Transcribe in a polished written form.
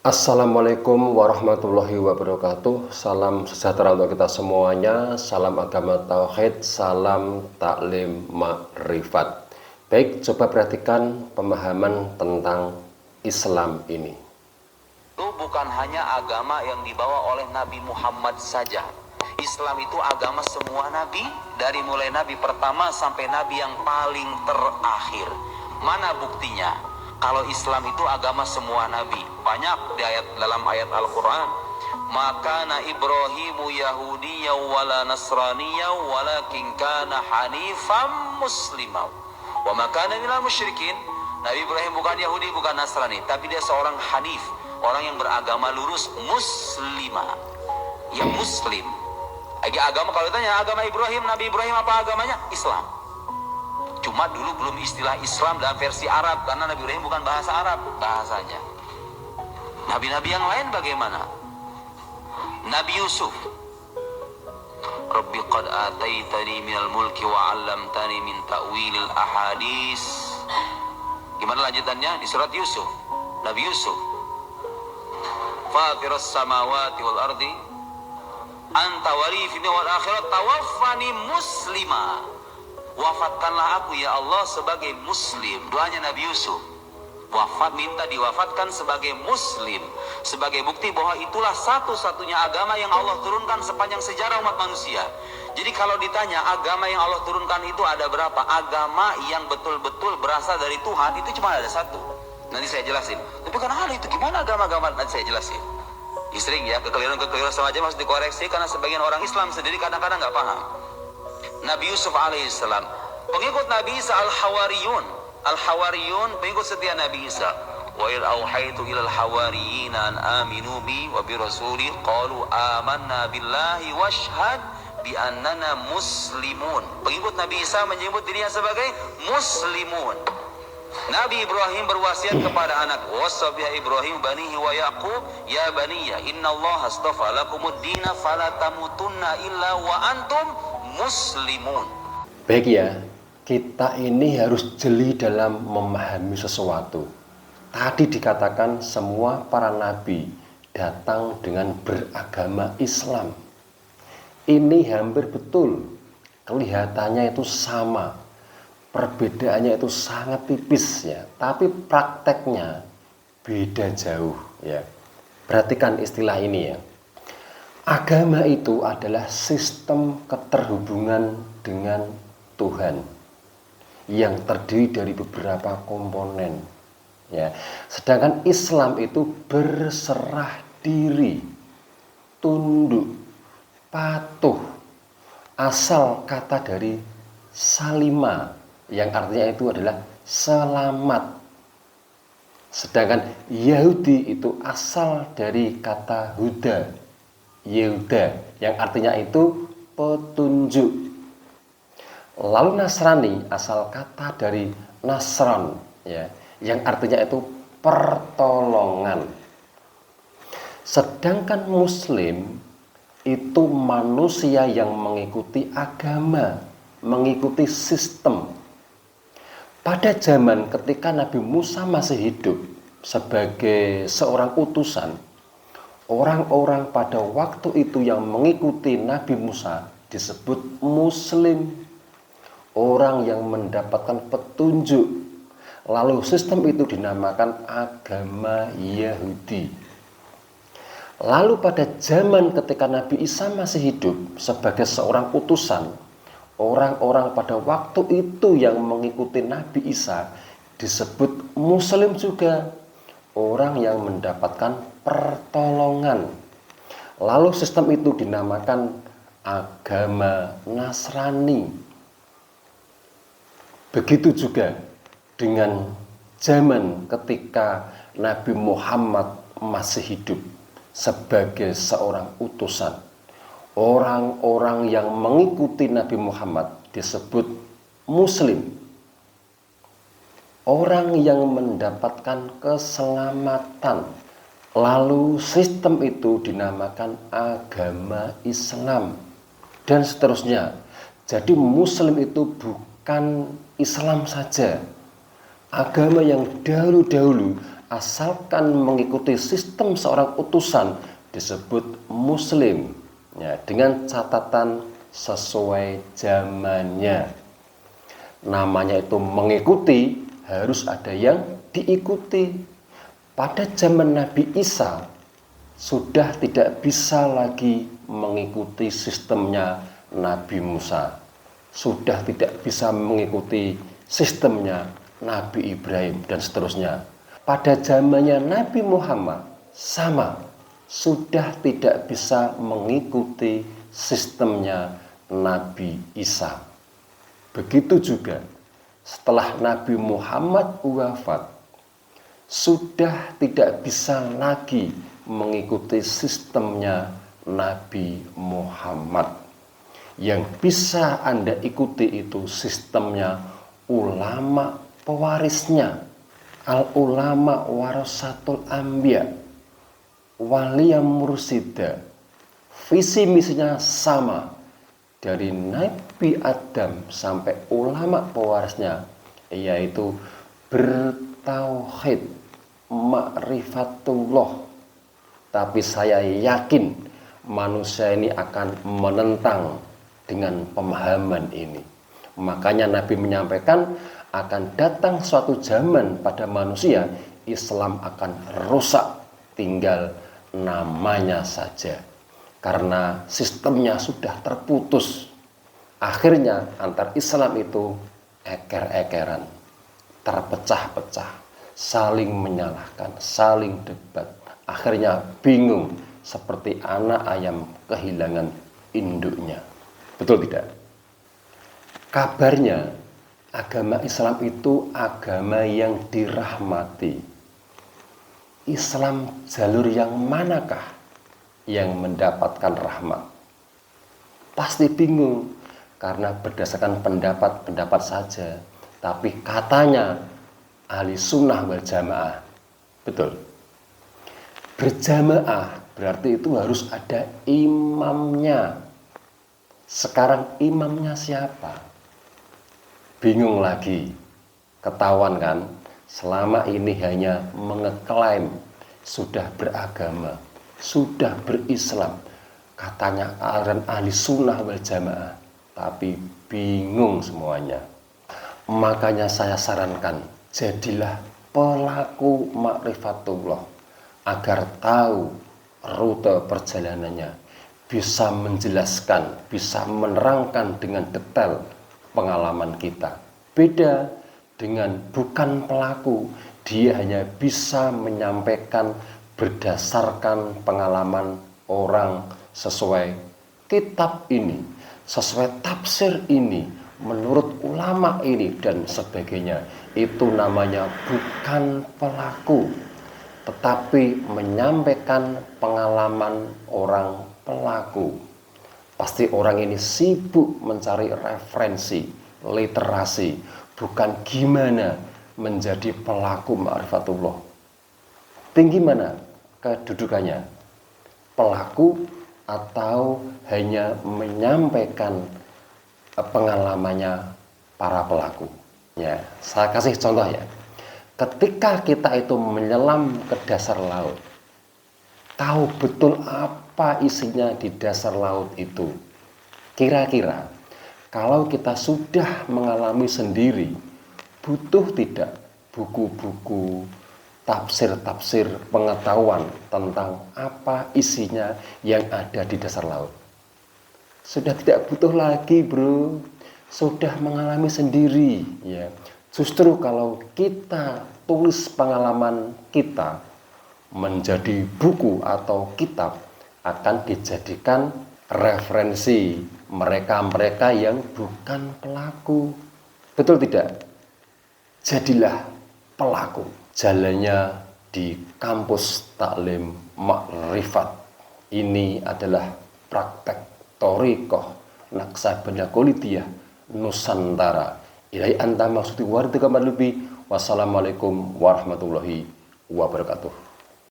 Assalamualaikum warahmatullahi wabarakatuh. Salam sejahtera untuk kita semuanya. Salam agama tauhid, salam taklim makrifat. Baik, coba perhatikan pemahaman tentang Islam ini. Itu bukan hanya agama yang dibawa oleh Nabi Muhammad saja. Islam itu agama semua nabi, dari mulai nabi pertama sampai nabi yang paling terakhir. Mana buktinya? Kalau Islam itu agama semua nabi. Banyak dalam ayat Al-Quran. Maka na Ibrahimu Yahudiyya wala Nasraniyya walakin kana hanifam muslimah wa makana minal musyrikin. Nabi Ibrahim bukan Yahudi, bukan Nasrani, tapi dia seorang hanif, orang yang beragama lurus, muslimah, yang muslim. Agama, kalau ditanya agama Ibrahim, Nabi Ibrahim apa agamanya? Islam. Cuma dulu belum istilah Islam dalam versi Arab, karena Nabi Ibrahim bukan bahasa Arab bahasanya. Nabi-nabi yang lain bagaimana? Nabi Yusuf, Rabbi qad ataitani minal mulki wa 'allamtani min ta'wilil ahadis. Gimana lanjutannya di surat Yusuf? Nabi Yusuf, Fatiras samawati wal ardi anta warithini wal akhirat tawaffani muslima. Wafatkanlah aku ya Allah sebagai muslim. Doanya Nabi Yusuf. Wafat, minta diwafatkan sebagai muslim, sebagai bukti bahwa itulah satu-satunya agama yang Allah turunkan sepanjang sejarah umat manusia. Jadi kalau ditanya agama yang Allah turunkan itu ada berapa? Agama yang betul-betul berasal dari Tuhan itu cuma ada satu. Nanti saya jelasin. Tapi karena hal itu gimana agama-agama, nanti saya jelasin. Sering ya, kekeliruan-kekeliruan semacam harus dikoreksi, karena sebagian orang Islam sendiri kadang-kadang nggak paham. Nabi Yusuf alaihissalam, pengikut Nabi Isa Al-Hawariyun, pengikut setia Nabi Isa. Wa il auhaitu ilal hawariyina an aminu bi wa bi rasuli qalu amanna billahi washhad bi annana muslimun. Pengikut Nabi Isa menyebut dirinya sebagai muslimun. Nabi Ibrahim berwasiat kepada anak, wasabiya Ibrahim banihi wa Yaqub ya baniya innallaha astafa lakumud dina fala tamutunna illa wa antum muslimun. Baik ya, kita ini harus jeli dalam memahami sesuatu. Tadi dikatakan semua para nabi datang dengan beragama Islam. Ini hampir betul, kelihatannya itu sama, perbedaannya itu sangat tipis ya, tapi prakteknya beda jauh ya. Perhatikan istilah ini ya. Agama itu adalah sistem keterhubungan dengan Tuhan yang terdiri dari beberapa komponen ya. Sedangkan Islam itu berserah diri, tunduk, patuh, asal kata dari salima yang artinya itu adalah selamat. Sedangkan Yahudi itu asal dari kata huda, Yehuda, yang artinya itu petunjuk. Lalu Nasrani asal kata dari Nasran ya, yang artinya itu pertolongan. Sedangkan Muslim itu manusia yang mengikuti agama, mengikuti sistem. Pada zaman ketika Nabi Musa masih hidup sebagai seorang utusan, orang-orang pada waktu itu yang mengikuti Nabi Musa disebut Muslim, orang yang mendapatkan petunjuk. Lalu sistem itu dinamakan agama Yahudi. Lalu pada zaman ketika Nabi Isa masih hidup sebagai seorang utusan, orang-orang pada waktu itu yang mengikuti Nabi Isa disebut Muslim juga, orang yang mendapatkan pertolongan. Lalu sistem itu dinamakan agama Nasrani. Begitu juga dengan zaman ketika Nabi Muhammad masih hidup sebagai seorang utusan. Orang-orang yang mengikuti Nabi Muhammad disebut Muslim, orang yang mendapatkan keselamatan. Lalu sistem itu dinamakan agama Islam dan seterusnya. Jadi Muslim itu bukan Islam saja. Agama yang dahulu-dahulu asalkan mengikuti sistem seorang utusan disebut muslim, ya, dengan catatan sesuai zamannya. Namanya itu mengikuti, harus ada yang diikuti. Pada zaman Nabi Isa sudah tidak bisa lagi mengikuti sistemnya Nabi Musa, sudah tidak bisa mengikuti sistemnya Nabi Ibrahim dan seterusnya. Pada zamannya Nabi Muhammad sama, sudah tidak bisa mengikuti sistemnya Nabi Isa. Begitu juga setelah Nabi Muhammad wafat, sudah tidak bisa lagi mengikuti sistemnya Nabi Muhammad. Yang bisa Anda ikuti itu sistemnya ulama pewarisnya. Al-ulama warasatul anbiya, waliya mursida. Visi misinya sama, dari Nabi Adam sampai ulama pewarisnya, yaitu bertauhid, ma'rifatullah. Tapi saya yakin manusia ini akan menentang dengan pemahaman ini. Makanya Nabi menyampaikan akan datang suatu zaman pada manusia Islam akan rusak, tinggal namanya saja. Karena sistemnya sudah terputus. Akhirnya antar Islam itu eker-ekeran, terpecah-pecah, saling menyalahkan, saling debat. Akhirnya bingung seperti anak ayam kehilangan induknya. Betul tidak? Kabarnya agama Islam itu agama yang dirahmati. Islam jalur yang manakah yang mendapatkan rahmat? Pasti bingung karena berdasarkan pendapat saja. Tapi katanya ahli sunnah wal jamaah. Betul. Berjamaah berarti itu harus ada imamnya. Sekarang imamnya siapa? Bingung lagi. Ketahuan kan? Selama ini hanya mengeklaim sudah beragama, sudah berislam. Katanya aliran ahli sunnah wal jamaah. Tapi bingung semuanya. Makanya saya sarankan, jadilah pelaku ma'rifatullah, agar tahu rute perjalanannya, bisa menjelaskan, bisa menerangkan dengan detail pengalaman kita. Beda dengan bukan pelaku, dia hanya bisa menyampaikan berdasarkan pengalaman orang sesuai kitab ini, sesuai tafsir ini, menurut ulama ini dan sebagainya. Itu namanya bukan pelaku, tetapi menyampaikan pengalaman orang pelaku. Pasti orang ini sibuk mencari referensi, literasi, bukan gimana menjadi pelaku ma'rifatullah. Tinggi mana kedudukannya? Pelaku atau hanya menyampaikan pengalamannya para pelaku? Ya, saya kasih contoh ya. Ketika kita itu menyelam ke dasar laut, tahu betul apa isinya di dasar laut itu. Kira-kira kalau kita sudah mengalami sendiri, butuh tidak buku-buku, tafsir-tafsir, pengetahuan tentang apa isinya yang ada di dasar laut? Sudah tidak butuh lagi, bro. Sudah mengalami sendiri, ya. Justru kalau kita tulis pengalaman kita menjadi buku atau kitab, akan dijadikan referensi mereka-mereka yang bukan pelaku. Betul tidak? Jadilah pelaku. Jalannya di kampus taklim makrifat. Ini adalah praktek thoriqah Naqsabandiyah Qoulidiyah Nusantara. Ilai anta maksudi warga lebih. Wassalamualaikum warahmatullahi wabarakatuh.